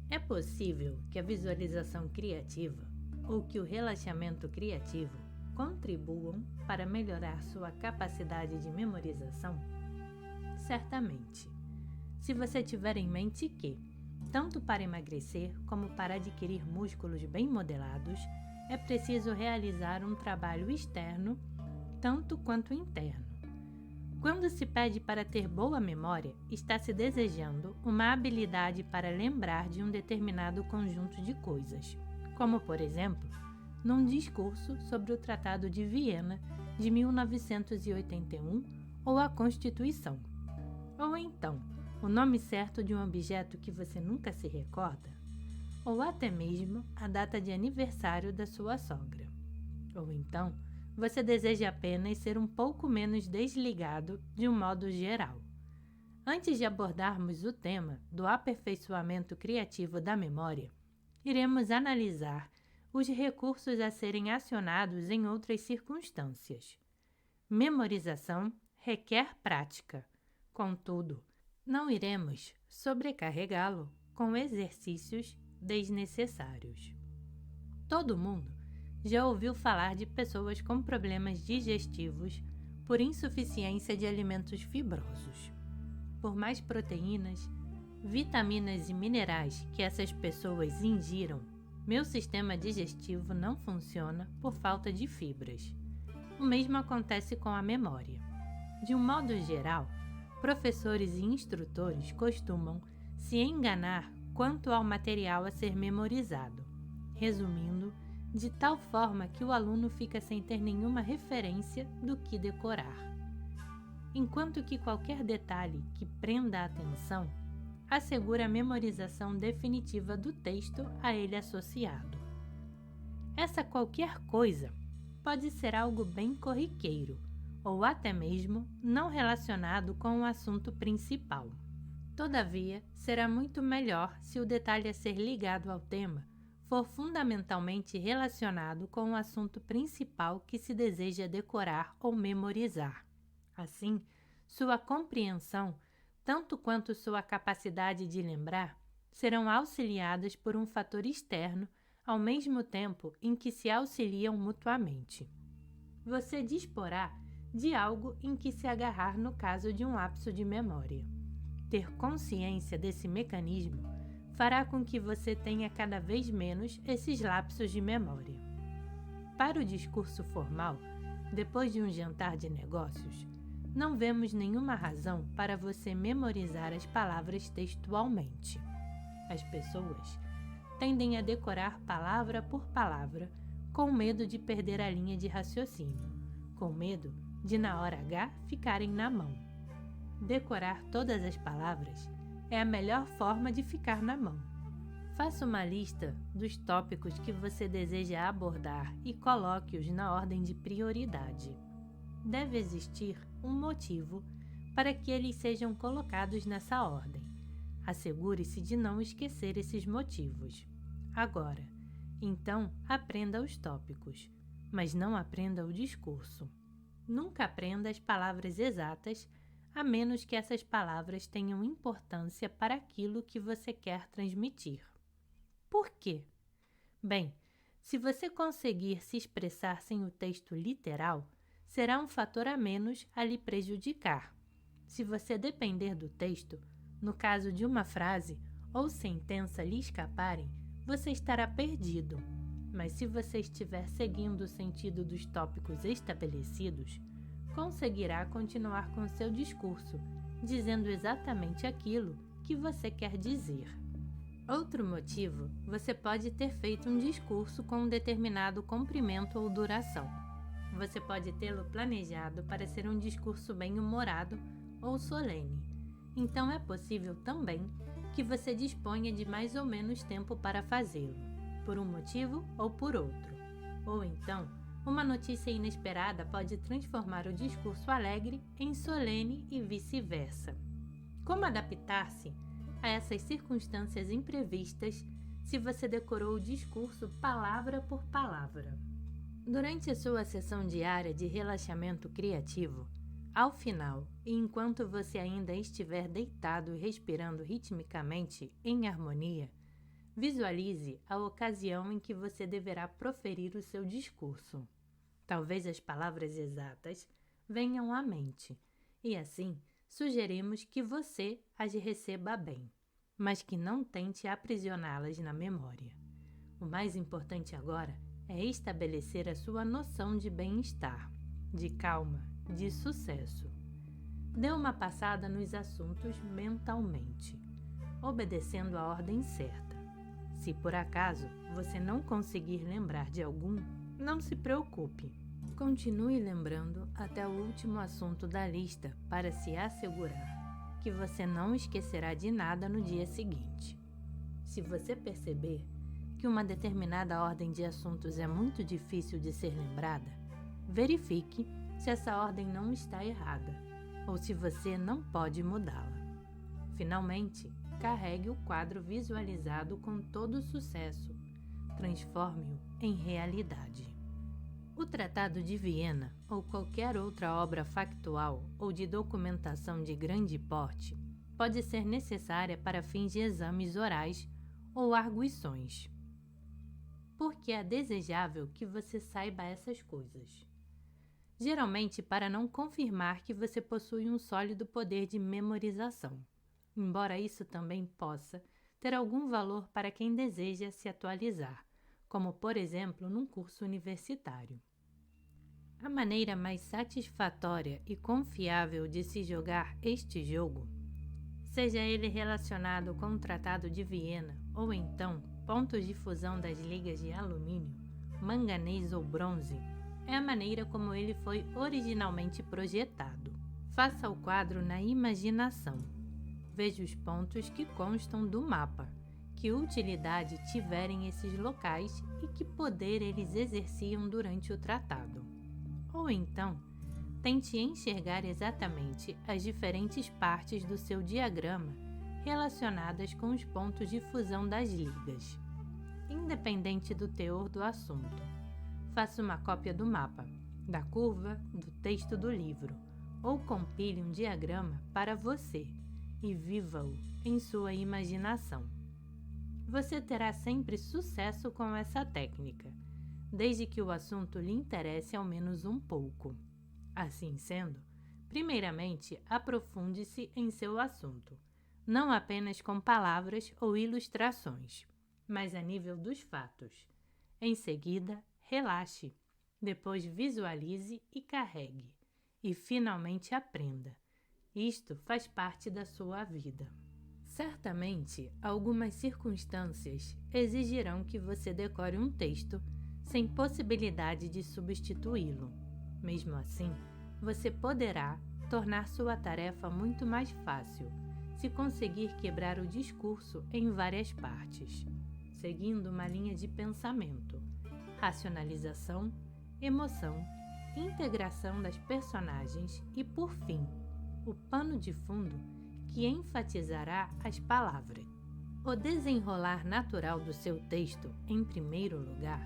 É possível que a visualização criativa ou que o relaxamento criativo contribuam para melhorar sua capacidade de memorização? Certamente. Se você tiver em mente que, tanto para emagrecer como para adquirir músculos bem modelados, é preciso realizar um trabalho externo tanto quanto interno. Quando se pede para ter boa memória, está se desejando uma habilidade para lembrar de um determinado conjunto de coisas, como, por exemplo, num discurso sobre o Tratado de Viena de 1981 ou a Constituição. Ou então, o nome certo de um objeto que você nunca se recorda, ou até mesmo a data de aniversário da sua sogra. Ou então, você deseja apenas ser um pouco menos desligado de um modo geral. Antes de abordarmos o tema do aperfeiçoamento criativo da memória, iremos analisar os recursos a serem acionados em outras circunstâncias. Memorização requer prática, contudo, não iremos sobrecarregá-lo com exercícios desnecessários. Todo mundo já ouviu falar de pessoas com problemas digestivos por insuficiência de alimentos fibrosos. Por mais proteínas, vitaminas e minerais que essas pessoas ingiram, meu sistema digestivo não funciona por falta de fibras. O mesmo acontece com a memória. De um modo geral, professores e instrutores costumam se enganar quanto ao material a ser memorizado, resumindo, de tal forma que o aluno fica sem ter nenhuma referência do que decorar. Enquanto que qualquer detalhe que prenda a atenção assegura a memorização definitiva do texto a ele associado. Essa qualquer coisa pode ser algo bem corriqueiro, ou até mesmo não relacionado com o assunto principal. Todavia, será muito melhor se o detalhe a ser ligado ao tema for fundamentalmente relacionado com o assunto principal que se deseja decorar ou memorizar. Assim, sua compreensão, tanto quanto sua capacidade de lembrar, serão auxiliadas por um fator externo, ao mesmo tempo em que se auxiliam mutuamente. Você disporá de algo em que se agarrar no caso de um lapso de memória. Ter consciência desse mecanismo fará com que você tenha cada vez menos esses lapsos de memória. Para o discurso formal, depois de um jantar de negócios, não vemos nenhuma razão para você memorizar as palavras textualmente. As pessoas tendem a decorar palavra por palavra, com medo de perder a linha de raciocínio, com medo de na hora H ficarem na mão. Decorar todas as palavras é a melhor forma de ficar na mão. Faça uma lista dos tópicos que você deseja abordar e coloque-os na ordem de prioridade. Deve existir um motivo para que eles sejam colocados nessa ordem. Assegure-se de não esquecer esses motivos. Agora, então, aprenda os tópicos, mas não aprenda o discurso. Nunca aprenda as palavras exatas, a menos que essas palavras tenham importância para aquilo que você quer transmitir. Por quê? Bem, se você conseguir se expressar sem o texto literal, será um fator a menos a lhe prejudicar. Se você depender do texto, no caso de uma frase ou sentença lhe escaparem, você estará perdido. Mas se você estiver seguindo o sentido dos tópicos estabelecidos, conseguirá continuar com seu discurso, dizendo exatamente aquilo que você quer dizer. Outro motivo, você pode ter feito um discurso com um determinado comprimento ou duração. Você pode tê-lo planejado para ser um discurso bem-humorado ou solene. Então é possível também que você disponha de mais ou menos tempo para fazê-lo, por um motivo ou por outro. Ou então, uma notícia inesperada pode transformar o discurso alegre em solene e vice-versa. Como adaptar-se a essas circunstâncias imprevistas se você decorou o discurso palavra por palavra? Durante a sua sessão diária de relaxamento criativo, ao final, e enquanto você ainda estiver deitado e respirando ritmicamente em harmonia, Visualize a ocasião em que você deverá proferir o seu discurso. Talvez as palavras exatas venham à mente, e assim sugerimos que você as receba bem, mas que não tente aprisioná-las na memória. O mais importante agora é estabelecer a sua noção de bem-estar, de calma, de sucesso. Dê uma passada nos assuntos mentalmente, obedecendo a ordem certa. Se por acaso você não conseguir lembrar de algum, não se preocupe. Continue lembrando até o último assunto da lista para se assegurar que você não esquecerá de nada no dia seguinte. Se você perceber que uma determinada ordem de assuntos é muito difícil de ser lembrada, verifique se essa ordem não está errada ou se você não pode mudá-la. Finalmente, carregue o quadro visualizado com todo sucesso. Transforme-o em realidade. O Tratado de Viena ou qualquer outra obra factual ou de documentação de grande porte pode ser necessária para fins de exames orais ou arguições. Porque é desejável que você saiba essas coisas. Geralmente para não confirmar que você possui um sólido poder de memorização, embora isso também possa ter algum valor para quem deseja se atualizar, como por exemplo num curso universitário. A maneira mais satisfatória e confiável de se jogar este jogo, seja ele relacionado com o Tratado de Viena ou então pontos de fusão das ligas de alumínio, manganês ou bronze, é a maneira como ele foi originalmente projetado. Faça o quadro na imaginação. Veja os pontos que constam do mapa, que utilidade tiverem esses locais e que poder eles exerciam durante o tratado. Ou então, tente enxergar exatamente as diferentes partes do seu diagrama relacionadas com os pontos de fusão das ligas. Independente do teor do assunto, faça uma cópia do mapa, da curva, do texto do livro, ou compile um diagrama para você e viva-o em sua imaginação. Você terá sempre sucesso com essa técnica, desde que o assunto lhe interesse ao menos um pouco. Assim sendo, primeiramente aprofunde-se em seu assunto, não apenas com palavras ou ilustrações, mas a nível dos fatos. Em seguida, relaxe, depois visualize e carregue, e finalmente aprenda. Isto faz parte da sua vida. Certamente, algumas circunstâncias exigirão que você decore um texto sem possibilidade de substituí-lo. Mesmo assim, você poderá tornar sua tarefa muito mais fácil se conseguir quebrar o discurso em várias partes, seguindo uma linha de pensamento, racionalização, emoção, integração das personagens e, por fim, o pano de fundo que enfatizará as palavras. O desenrolar natural do seu texto, em primeiro lugar,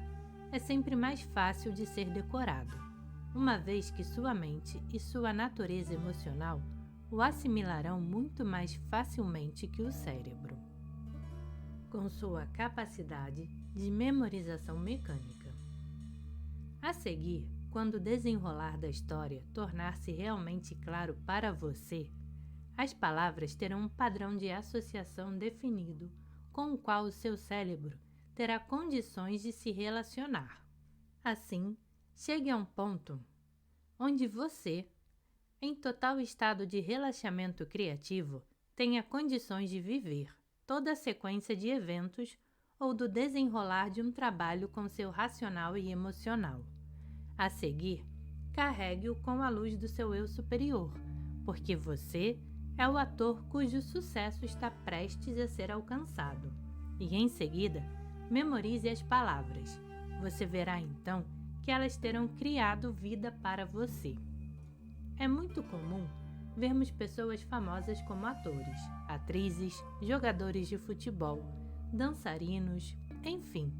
é sempre mais fácil de ser decorado, uma vez que sua mente e sua natureza emocional o assimilarão muito mais facilmente que o cérebro, com sua capacidade de memorização mecânica. A seguir, quando o desenrolar da história tornar-se realmente claro para você, as palavras terão um padrão de associação definido com o qual o seu cérebro terá condições de se relacionar. Assim, chegue a um ponto onde você, em total estado de relaxamento criativo, tenha condições de viver toda a sequência de eventos ou do desenrolar de um trabalho com seu racional e emocional. A seguir, carregue-o com a luz do seu eu superior, porque você é o ator cujo sucesso está prestes a ser alcançado. E em seguida, memorize as palavras. Você verá então que elas terão criado vida para você. É muito comum vermos pessoas famosas como atores, atrizes, jogadores de futebol, dançarinos, enfim,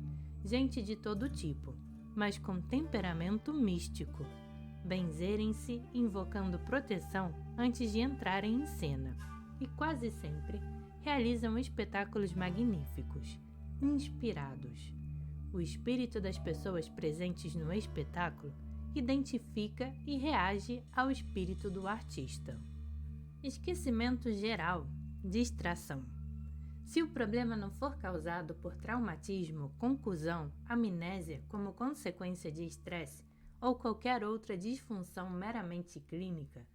gente de todo tipo, mas com temperamento místico, benzerem-se invocando proteção antes de entrarem em cena, e quase sempre realizam espetáculos magníficos. inspirados. O espírito das pessoas presentes no espetáculo identifica e reage ao espírito do artista. Esquecimento geral, distração. Se o problema não for causado por traumatismo, concussão, amnésia como consequência de estresse ou qualquer outra disfunção meramente clínica,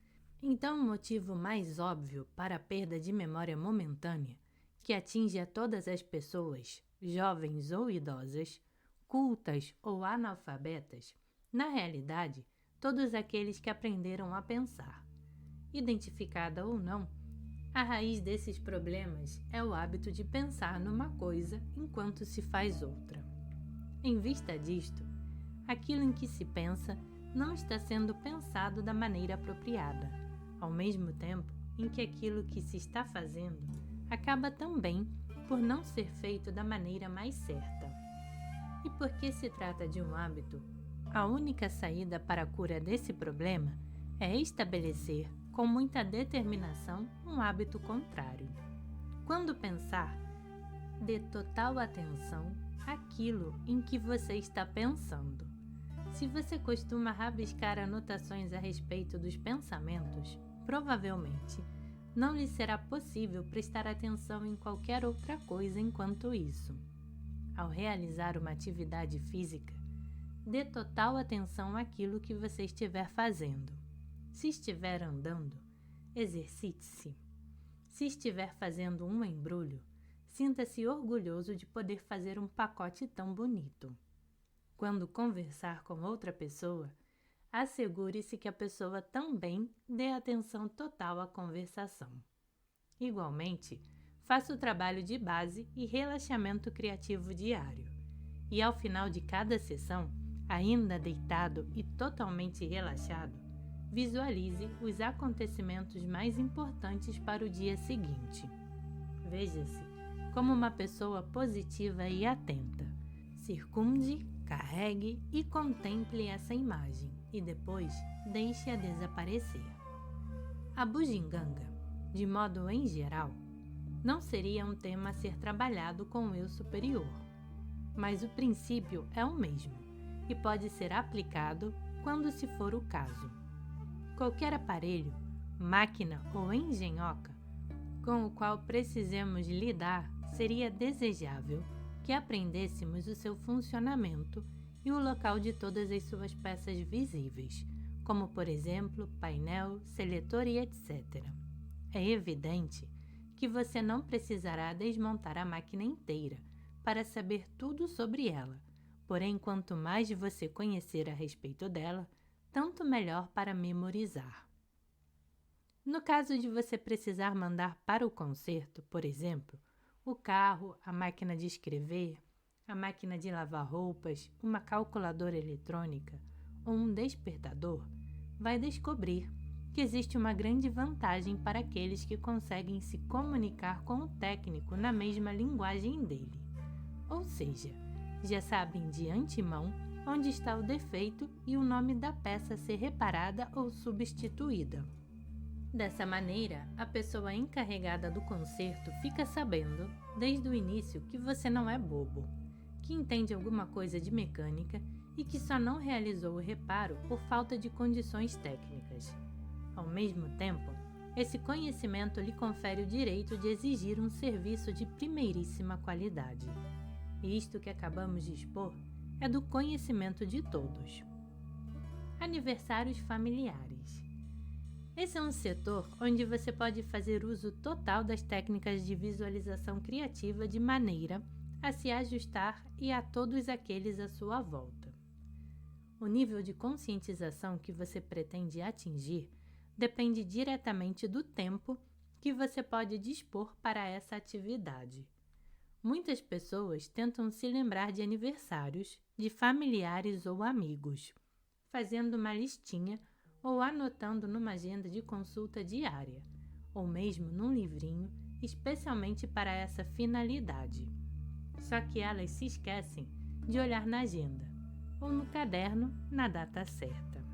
então o motivo mais óbvio para a perda de memória momentânea, que atinge a todas as pessoas, jovens ou idosas, cultas ou analfabetas, na realidade, todos aqueles que aprenderam a pensar. Identificada ou não, a raiz desses problemas é o hábito de pensar numa coisa enquanto se faz outra. Em vista disto, aquilo em que se pensa não está sendo pensado da maneira apropriada, ao mesmo tempo em que aquilo que se está fazendo acaba também por não ser feito da maneira mais certa. E porque se trata de um hábito, a única saída para a cura desse problema é estabelecer com muita determinação um hábito contrário. Quando pensar, dê total atenção àquilo em que você está pensando. Se você costuma rabiscar anotações a respeito dos pensamentos, provavelmente não lhe será possível prestar atenção em qualquer outra coisa enquanto isso. Ao realizar uma atividade física, dê total atenção àquilo que você estiver fazendo. Se estiver andando, exercite-se. Se estiver fazendo um embrulho, sinta-se orgulhoso de poder fazer um pacote tão bonito. Quando conversar com outra pessoa, assegure-se que a pessoa também dê atenção total à conversação. Igualmente, faça o trabalho de base e relaxamento criativo diário. E ao final de cada sessão, ainda deitado e totalmente relaxado, visualize os acontecimentos mais importantes para o dia seguinte. Veja-se como uma pessoa positiva e atenta. Circunde, carregue e contemple essa imagem e depois deixe-a desaparecer. A bugiganga, de modo em geral, não seria um tema a ser trabalhado com o eu superior, mas o princípio é o mesmo e pode ser aplicado quando se for o caso. Qualquer aparelho, máquina ou engenhoca com o qual precisemos lidar, seria desejável que aprendêssemos o seu funcionamento e o local de todas as suas peças visíveis, como por exemplo painel, seletor e etc. É evidente que você não precisará desmontar a máquina inteira para saber tudo sobre ela, porém quanto mais você conhecer a respeito dela, tanto melhor para memorizar. No caso de você precisar mandar para o concerto, por exemplo, o carro, a máquina de escrever, a máquina de lavar roupas, uma calculadora eletrônica ou um despertador, vai descobrir que existe uma grande vantagem para aqueles que conseguem se comunicar com o técnico na mesma linguagem dele. Ou seja, já sabem de antemão onde está o defeito e o nome da peça a ser reparada ou substituída. Dessa maneira, a pessoa encarregada do concerto fica sabendo, desde o início, que você não é bobo, que entende alguma coisa de mecânica e que só não realizou o reparo por falta de condições técnicas. Ao mesmo tempo, esse conhecimento lhe confere o direito de exigir um serviço de primeiríssima qualidade. E isto que acabamos de expor é do conhecimento de todos. Aniversários familiares. Esse é um setor onde você pode fazer uso total das técnicas de visualização criativa de maneira a se ajustar e a todos aqueles à sua volta. O nível de conscientização que você pretende atingir depende diretamente do tempo que você pode dispor para essa atividade. Muitas pessoas tentam se lembrar de aniversários, de familiares ou amigos, fazendo uma listinha ou anotando numa agenda de consulta diária, ou mesmo num livrinho especialmente para essa finalidade. Só que elas se esquecem de olhar na agenda, ou no caderno na data certa.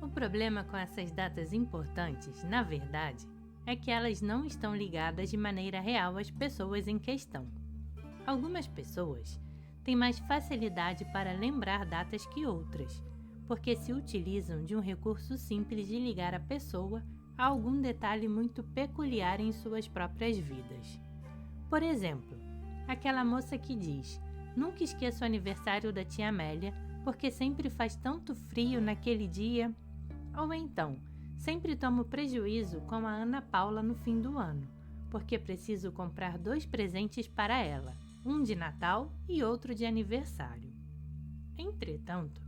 O problema com essas datas importantes, na verdade, é que elas não estão ligadas de maneira real às pessoas em questão. Algumas pessoas têm mais facilidade para lembrar datas que outras, porque se utilizam de um recurso simples de ligar a pessoa a algum detalhe muito peculiar em suas próprias vidas. Por exemplo, aquela moça que diz: "Nunca esqueço o aniversário da tia Amélia, porque sempre faz tanto frio naquele dia." Ou então, "Sempre tomo prejuízo com a Ana Paula no fim do ano, porque preciso comprar 2 presentes para ela, um de Natal e outro de aniversário." Entretanto,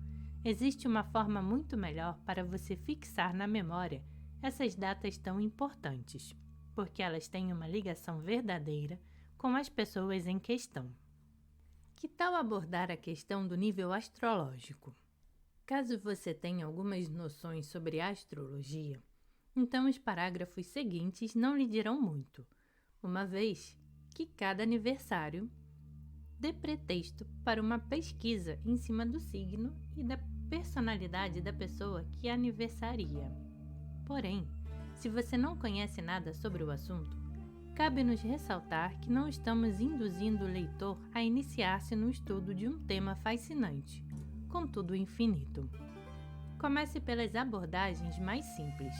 existe uma forma muito melhor para você fixar na memória essas datas tão importantes, porque elas têm uma ligação verdadeira com as pessoas em questão. Que tal abordar a questão do nível astrológico? Caso você tenha algumas noções sobre astrologia, então os parágrafos seguintes não lhe dirão muito, uma vez que cada aniversário dê pretexto para uma pesquisa em cima do signo e da personalidade da pessoa que aniversaria. Porém, se você não conhece nada sobre o assunto, cabe-nos ressaltar que não estamos induzindo o leitor a iniciar-se no estudo de um tema fascinante, contudo infinito. Comece pelas abordagens mais simples,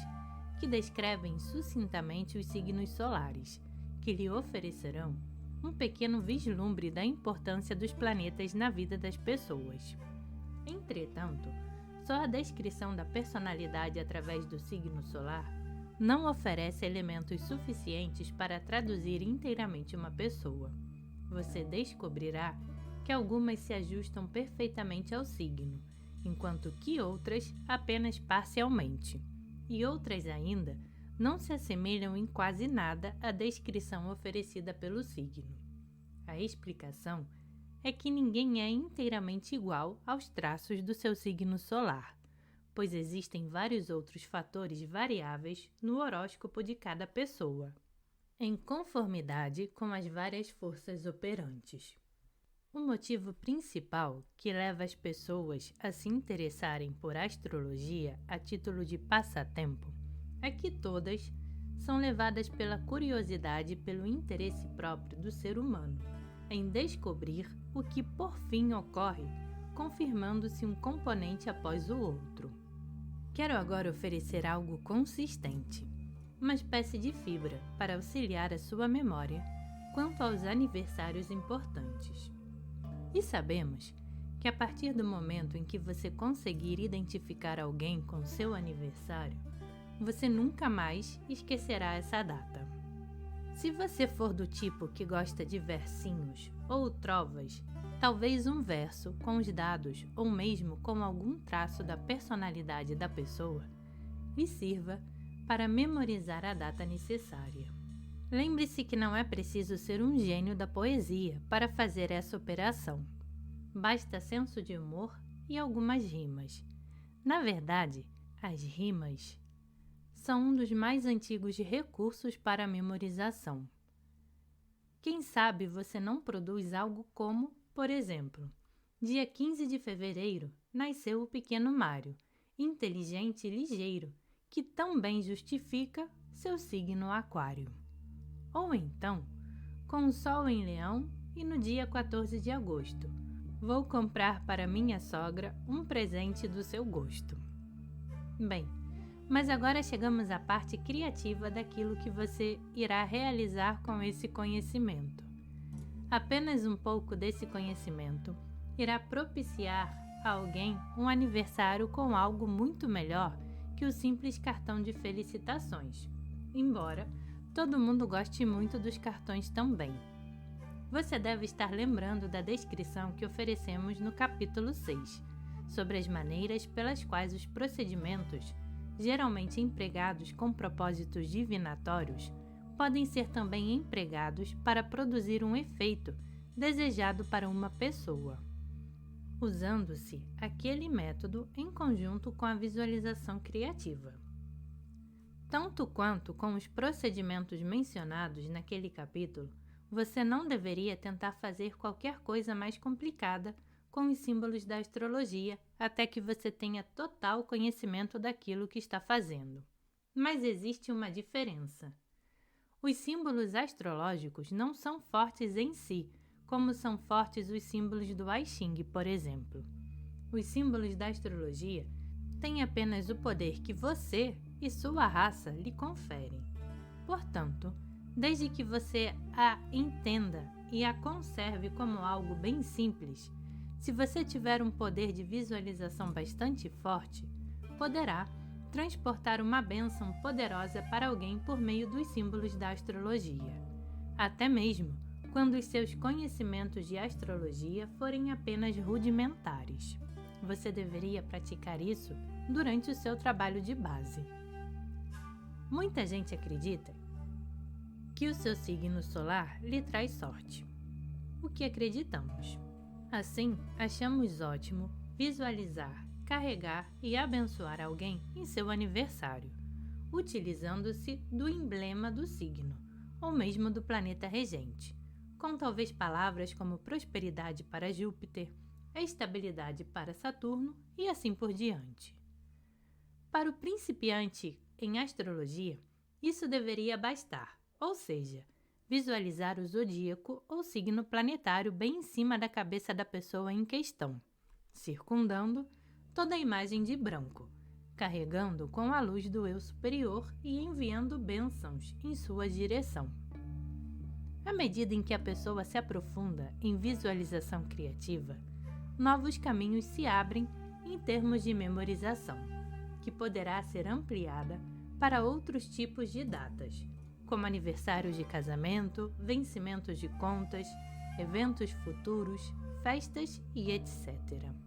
que descrevem sucintamente os signos solares, que lhe oferecerão um pequeno vislumbre da importância dos planetas na vida das pessoas. Entretanto, só a descrição da personalidade através do signo solar não oferece elementos suficientes para traduzir inteiramente uma pessoa. Você descobrirá que algumas se ajustam perfeitamente ao signo, enquanto que outras apenas parcialmente, e outras ainda não se assemelham em quase nada à descrição oferecida pelo signo. A explicação é que ninguém é inteiramente igual aos traços do seu signo solar, pois existem vários outros fatores variáveis no horóscopo de cada pessoa, em conformidade com as várias forças operantes. O motivo principal que leva as pessoas a se interessarem por astrologia a título de passatempo é que todas são levadas pela curiosidade e pelo interesse próprio do ser humano em descobrir o que por fim ocorre, confirmando-se um componente após o outro. Quero agora oferecer algo consistente, uma espécie de fibra para auxiliar a sua memória quanto aos aniversários importantes. E sabemos que a partir do momento em que você conseguir identificar alguém com seu aniversário, você nunca mais esquecerá essa data. Se você for do tipo que gosta de versinhos ou trovas, talvez um verso com os dados ou mesmo com algum traço da personalidade da pessoa lhe sirva para memorizar a data necessária. Lembre-se que não é preciso ser um gênio da poesia para fazer essa operação. Basta senso de humor e algumas rimas. Na verdade, as rimas são um dos mais antigos recursos para a memorização. Quem sabe você não produz algo como, por exemplo, dia 15 de fevereiro nasceu o pequeno Mário, inteligente e ligeiro, que tão bem justifica seu signo Aquário. Ou então, com o Sol em Leão e no dia 14 de agosto, vou comprar para minha sogra um presente do seu gosto. Bem, mas agora chegamos à parte criativa daquilo que você irá realizar com esse conhecimento. Apenas um pouco desse conhecimento irá propiciar a alguém um aniversário com algo muito melhor que o simples cartão de felicitações, embora todo mundo goste muito dos cartões também. Você deve estar lembrando da descrição que oferecemos no capítulo 6, sobre as maneiras pelas quais os procedimentos, geralmente empregados com propósitos divinatórios, podem ser também empregados para produzir um efeito desejado para uma pessoa, usando-se aquele método em conjunto com a visualização criativa. Tanto quanto com os procedimentos mencionados naquele capítulo, você não deveria tentar fazer qualquer coisa mais complicada com os símbolos da astrologia até que você tenha total conhecimento daquilo que está fazendo. Mas existe uma diferença. Os símbolos astrológicos não são fortes em si, como são fortes os símbolos do I Ching, por exemplo. Os símbolos da astrologia têm apenas o poder que você e sua raça lhe conferem. Portanto, desde que você a entenda e a conserve como algo bem simples, se você tiver um poder de visualização bastante forte, poderá transportar uma bênção poderosa para alguém por meio dos símbolos da astrologia, até mesmo quando os seus conhecimentos de astrologia forem apenas rudimentares. Você deveria praticar isso durante o seu trabalho de base. Muita gente acredita que o seu signo solar lhe traz sorte, o que acreditamos. Assim, achamos ótimo visualizar, carregar e abençoar alguém em seu aniversário, utilizando-se do emblema do signo, ou mesmo do planeta regente, com talvez palavras como prosperidade para Júpiter, estabilidade para Saturno e assim por diante. Para o principiante em astrologia, isso deveria bastar, ou seja, visualizar o zodíaco ou signo planetário bem em cima da cabeça da pessoa em questão, circundando toda a imagem de branco, carregando com a luz do eu superior e enviando bênçãos em sua direção. À medida em que a pessoa se aprofunda em visualização criativa, novos caminhos se abrem em termos de memorização, que poderá ser ampliada para outros tipos de datas, como aniversários de casamento, vencimentos de contas, eventos futuros, festas e etc.